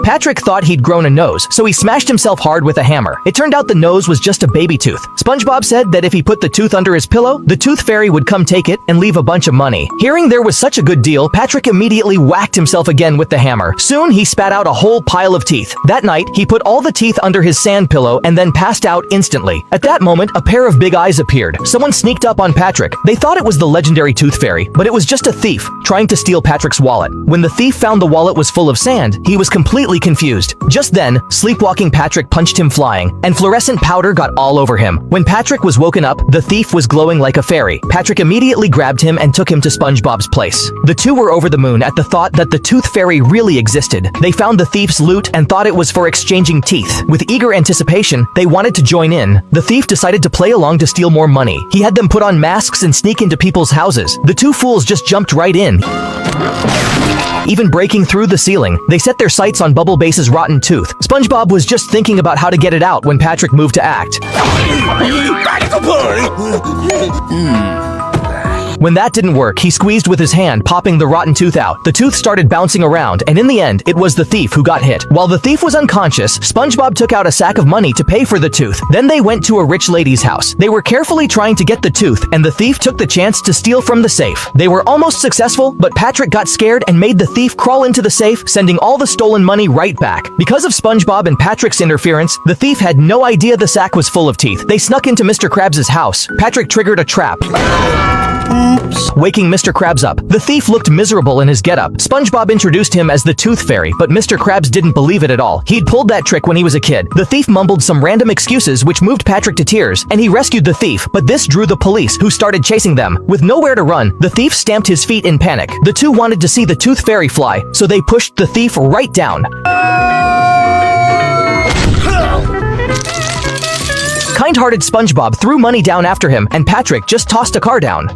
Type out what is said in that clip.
Patrick thought he'd grown a nose, so he smashed himself hard with a hammer. It turned out the nose was just a baby tooth. SpongeBob said that if he put the tooth under his pillow, the tooth fairy would come take it and leave a bunch of money. Hearing there was such a good deal, Patrick immediately whacked himself again with the hammer. Soon, he spat out a whole pile of teeth. That night, he put all the teeth under his sand pillow and then passed out instantly. At that moment, a pair of big eyes appeared. Someone sneaked up on Patrick. They thought it was the legendary Tooth Fairy, but it was just a thief trying to steal Patrick's wallet. When the thief found the wallet was full of sand, he was completely confused. Just then, sleepwalking Patrick punched him flying, and fluorescent powder got all over him. When Patrick was woken up, the thief was glowing like a fairy. Patrick immediately grabbed him and took him to SpongeBob's place. The two were over the moon at the thought that the Tooth Fairy really existed. They found the thief's loot and thought it was for exchanging teeth. With eager anticipation, they wanted to join in. The thief decided to play along to steal more money. He had them put on masks and sneak into people's houses. The two fools just jumped right in, even breaking through the ceiling. They set their sights on Bubble Bass's rotten tooth. SpongeBob was just thinking about how to get it out when Patrick moved to act. When that didn't work, he squeezed with his hand, popping the rotten tooth out. The tooth started bouncing around, and in the end, it was the thief who got hit. While the thief was unconscious, SpongeBob took out a sack of money to pay for the tooth. Then they went to a rich lady's house. They were carefully trying to get the tooth, and the thief took the chance to steal from the safe. They were almost successful, but Patrick got scared and made the thief crawl into the safe, sending all the stolen money right back. Because of SpongeBob and Patrick's interference, the thief had no idea the sack was full of teeth. They snuck into Mr. Krabs' house. Patrick triggered a trap, waking Mr. Krabs up. The thief looked miserable in his getup. SpongeBob introduced him as the Tooth Fairy, but Mr. Krabs didn't believe it at all. He'd pulled that trick when he was a kid. The thief mumbled some random excuses which moved Patrick to tears, and he rescued the thief, but this drew the police, who started chasing them. With nowhere to run, the thief stamped his feet in panic. The two wanted to see the Tooth Fairy fly, so they pushed the thief right down. Kind-hearted SpongeBob threw money down after him, and Patrick just tossed a car down.